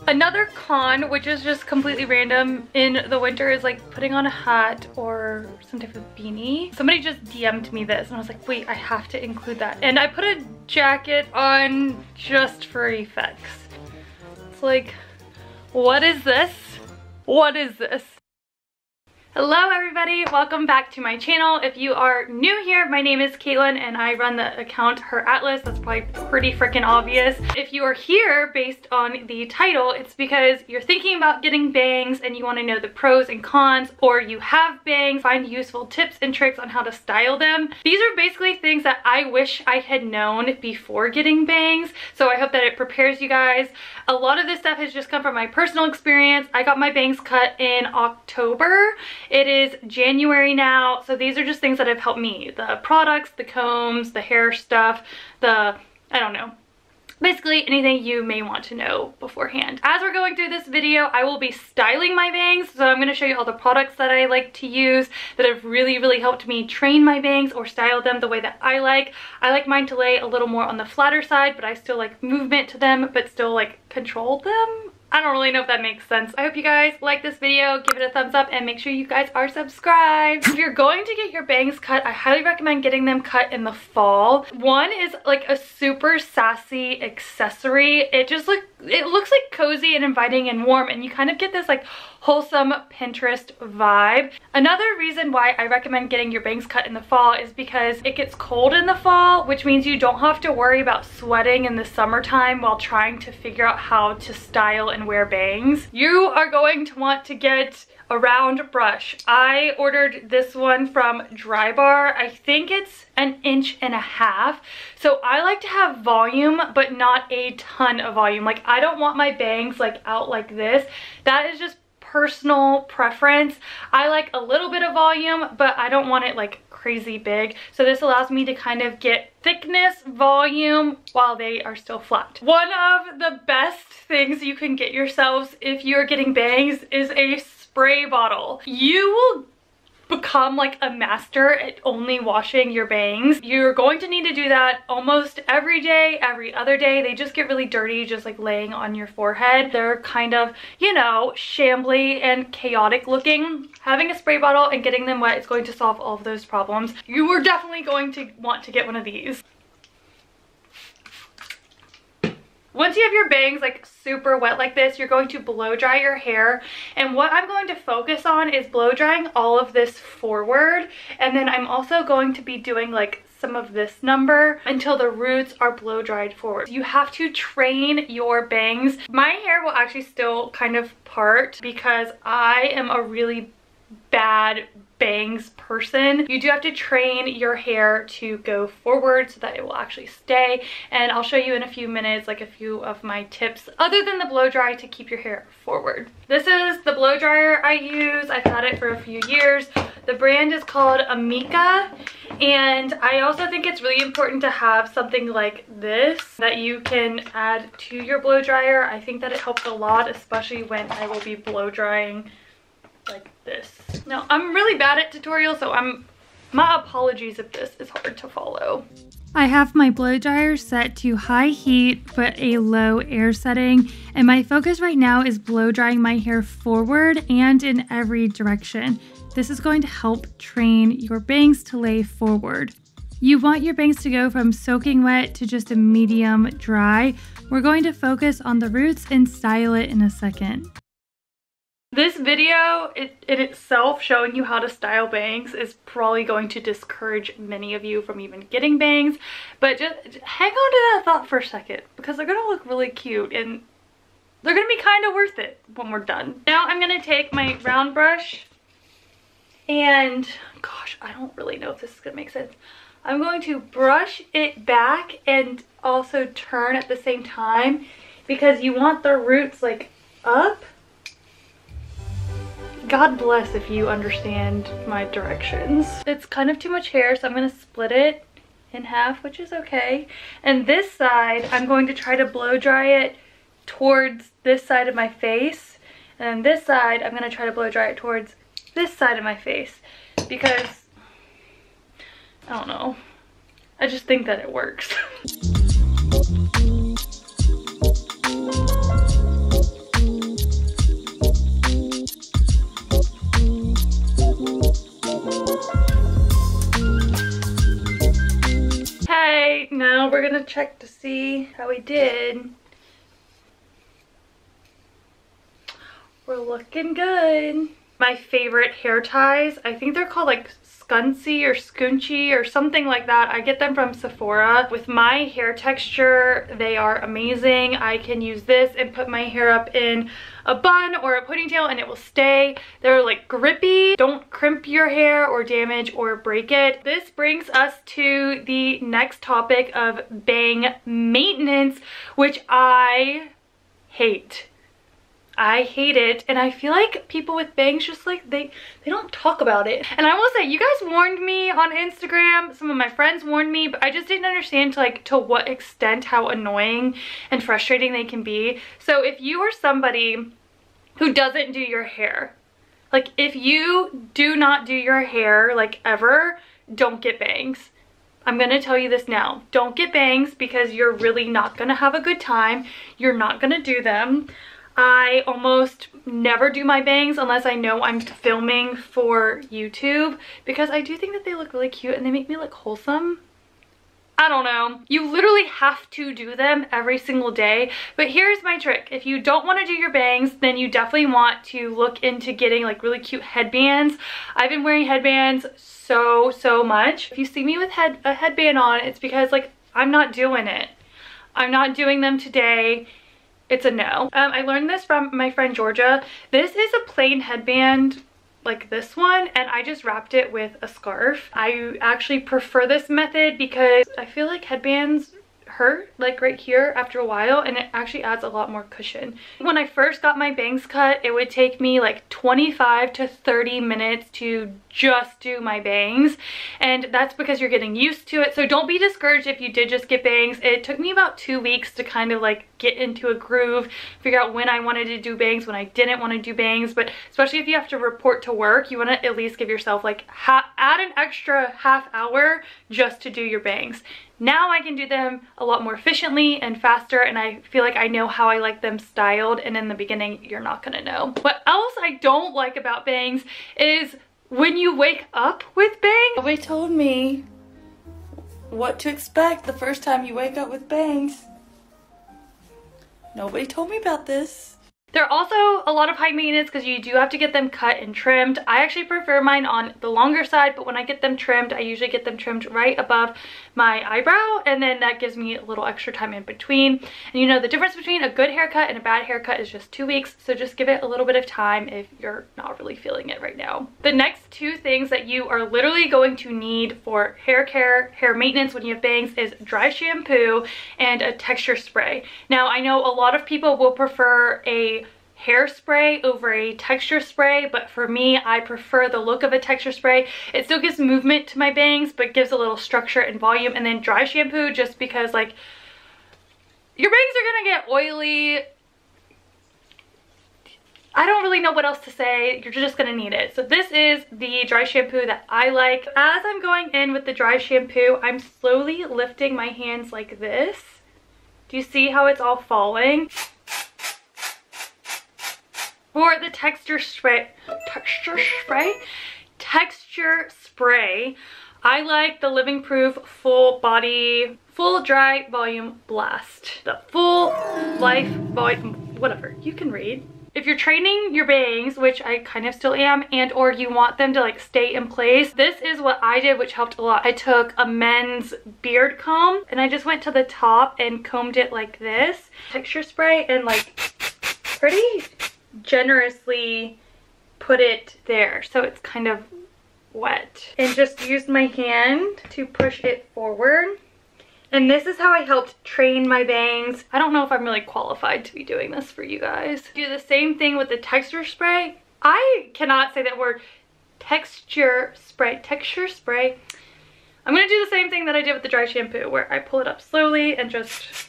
Another con, which is just completely random in the winter, is like putting on a hat or some type of beanie. Somebody just DM'd me this and I was like, wait, I have to include that. And I put a jacket on just for effects. It's like, what is this? What is this? Hello everybody, welcome back to my channel. If you are new here, my name is Caitlin and I run the account her.atlas. That's probably pretty freaking obvious. If you are here based on the title, it's because you're thinking about getting bangs and you want to know the pros and cons, or you have bangs, find useful tips and tricks on how to style them. These are basically things that I wish I had known before getting bangs, so I hope that it prepares you guys. A lot of this stuff has just come from my personal experience. I got my bangs cut in October. It is January now, so these are just things that have helped me. The products, the combs, the hair stuff, I don't know. Basically anything you may want to know beforehand. As we're going through this video, I will be styling my bangs, so I'm going to show you all the products that I like to use that have really helped me train my bangs or style them the way that I like. I like mine to lay a little more on the flatter side, but I still like movement to them, but still like control them. I don't really know if that makes sense. I hope you guys like this video, give it a thumbs up, and make sure you guys are subscribed. If you're going to get your bangs cut, I highly recommend getting them cut in the fall. One is like a super sassy accessory. It looks like cozy and inviting and warm, and you kind of get this like wholesome Pinterest vibe. Another reason why I recommend getting your bangs cut in the fall is because it gets cold in the fall, which means you don't have to worry about sweating in the summertime while trying to figure out how to style and wear bangs. You are going to want to get a round brush. I ordered this one from Drybar. I think it's 1.5 inches. So I like to have volume, but not a ton of volume. Like, I don't want my bangs like out like this. That is just personal preference. I like a little bit of volume, but I don't want it like crazy big. So this allows me to kind of get thickness, volume, while they are still flat. One of the best things you can get yourselves if you're getting bangs is a spray bottle. You will become like a master at only washing your bangs. You're going to need to do that almost every day, every other day. They just get really dirty just like laying on your forehead. They're kind of, you know, shambly and chaotic looking. Having a spray bottle and getting them wet is going to solve all of those problems. You are definitely going to want to get one of these. Once you have your bangs like super wet like this, you're going to blow dry your hair. And what I'm going to focus on is blow drying all of this forward. And then I'm also going to be doing like some of this number until the roots are blow dried forward. You have to train your bangs. My hair will actually still kind of part because I am a really bad bangs person. You do have to train your hair to go forward so that it will actually stay, and I'll show you in a few minutes like a few of my tips other than the blow dry to keep your hair forward. This is the blow dryer I use. I've had it for a few years. The brand is called Amica, and I also think it's really important to have something like this that you can add to your blow dryer. I think that it helps a lot, especially when I will be blow drying like this. Now, I'm really bad at tutorials, so my apologies if this is hard to follow. I have my blow dryer set to high heat but a low air setting, and my focus right now is blow drying my hair forward and in every direction. This is going to help train your bangs to lay forward. You want your bangs to go from soaking wet to just a medium dry. We're going to focus on the roots and style it in a second. This video in itself showing you how to style bangs is probably going to discourage many of you from even getting bangs, but just hang on to that thought for a second because they're gonna look really cute and they're gonna be kind of worth it when we're done. Now I'm gonna take my round brush and, gosh, I don't really know if this is gonna make sense. I'm going to brush it back and also turn at the same time because you want the roots like up. God bless if you understand my directions. It's kind of too much hair, so I'm going to split it in half, which is okay. And this side, I'm going to try to blow dry it towards this side of my face. And this side, I'm going to try to blow dry it towards this side of my face. Because, I don't know, I just think that it works. check to see how we did. We're looking good. My favorite hair ties, I think they're called like Scuncy or Scoonchy or something like that. I get them from Sephora. With my hair texture, they are amazing. I can use this and put my hair up in a bun or a ponytail and it will stay. They're like grippy. Don't crimp your hair or damage or break it. This brings us to the next topic of bang maintenance, which I hate. I hate it, and I feel like people with bangs just like they don't talk about it. And I will say, you guys warned me on Instagram, some of my friends warned me, but I just didn't understand to what extent how annoying and frustrating they can be. So if you are somebody who doesn't do your hair, like if you do not do your hair like ever, don't get bangs. I'm gonna tell you this now. Don't get bangs because you're really not gonna have a good time. You're not gonna do them. I almost never do my bangs unless I know I'm filming for YouTube because I do think that they look really cute and they make me look wholesome. I don't know. You literally have to do them every single day. But here's my trick. If you don't want to do your bangs, then you definitely want to look into getting like really cute headbands. I've been wearing headbands so much. If you see me with a headband on, it's because like I'm not doing it. I'm not doing them today. It's a no. I learned this from my friend Georgia. This is a plain headband like this one, and I just wrapped it with a scarf. I actually prefer this method because I feel like headbands hurt like right here after a while, and it actually adds a lot more cushion. When I first got my bangs cut, it would take me like 25 to 30 minutes to just do my bangs, and that's because you're getting used to it. So don't be discouraged if you did just get bangs. It took me about 2 weeks to kind of like get into a groove, figure out when I wanted to do bangs, when I didn't want to do bangs. But especially if you have to report to work, you want to at least give yourself like add an extra half hour just to do your bangs. Now I can do them a lot more efficiently and faster, and I feel like I know how I like them styled, and in the beginning you're not gonna know. What else I don't like about bangs is when you wake up with bangs. Nobody told me what to expect the first time you wake up with bangs. Nobody told me about this. They're also a lot of high maintenance because you do have to get them cut and trimmed. I actually prefer mine on the longer side, but when I get them trimmed, I usually get them trimmed right above my eyebrow, and then that gives me a little extra time in between. And you know, the difference between a good haircut and a bad haircut is just 2 weeks, so just give it a little bit of time if you're not really feeling it right now. The next two things that you are literally going to need for hair care, hair maintenance when you have bangs is dry shampoo and a texture spray. Now, I know a lot of people will prefer a hairspray over a texture spray, but for me, I prefer the look of a texture spray. It still gives movement to my bangs, but gives a little structure and volume. And then dry shampoo, just because like your bangs are gonna get oily. I don't really know what else to say. You're just gonna need it. So this is the dry shampoo that I like. As I'm going in with the dry shampoo, I'm slowly lifting my hands like this. Do you see how it's all falling? For the texture spray, I like the Living Proof Full Body, Full Dry Volume Blast. The Full Life Volume, whatever, you can read. If you're training your bangs, which I kind of still am, and or you want them to like stay in place, this is what I did, which helped a lot. I took a men's beard comb and I just went to the top and combed it like this. Texture spray and like pretty generously put it there so it's kind of wet, and just used my hand to push it forward. And this is how I helped train my bangs. I don't know if I'm really qualified to be doing this for you guys. Do the same thing with the texture spray. I cannot say that word. Texture spray. I'm gonna do the same thing that I did with the dry shampoo, where I pull it up slowly and just,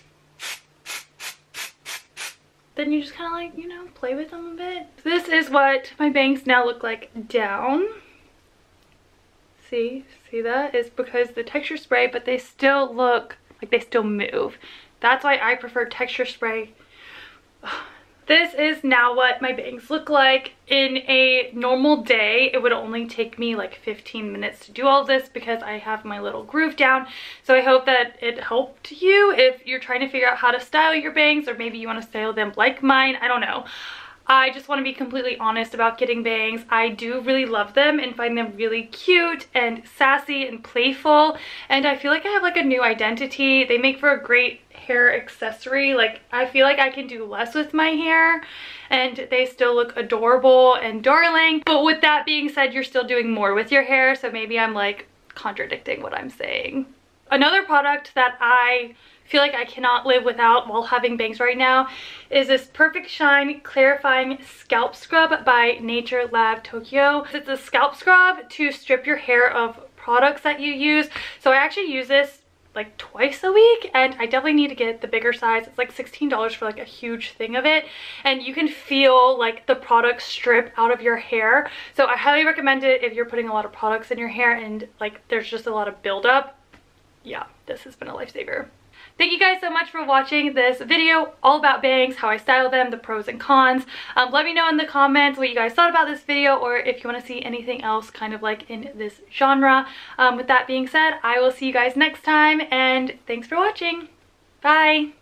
then you just kind of like, you know, play with them a bit. This is what my bangs now look like down. See that? It's because the texture spray, but they still look like they still move. That's why I prefer texture spray. This is now what my bangs look like. In a normal day, it would only take me like 15 minutes to do all this because I have my little groove down. So I hope that it helped you if you're trying to figure out how to style your bangs, or maybe you want to style them like mine. I don't know. I just want to be completely honest about getting bangs. I do really love them and find them really cute and sassy and playful, and I feel like I have like a new identity. They make for a great hair accessory. Like, I feel like I can do less with my hair and they still look adorable and darling. But with that being said, you're still doing more with your hair, so maybe I'm like contradicting what I'm saying. Another product that I feel like I cannot live without while having bangs right now is this Perfect Shine Clarifying Scalp Scrub by Nature Lab Tokyo. It's a scalp scrub to strip your hair of products that you use. So I actually use this like twice a week, and I definitely need to get the bigger size. It's like $16 for like a huge thing of it, and you can feel like the products strip out of your hair. So I highly recommend it if you're putting a lot of products in your hair and like there's just a lot of buildup. Yeah, this has been a lifesaver. Thank you guys so much for watching this video all about bangs, how I style them, the pros and cons. Let me know in the comments what you guys thought about this video, or if you want to see anything else kind of like in this genre. With that being said, I will see you guys next time, and thanks for watching. Bye!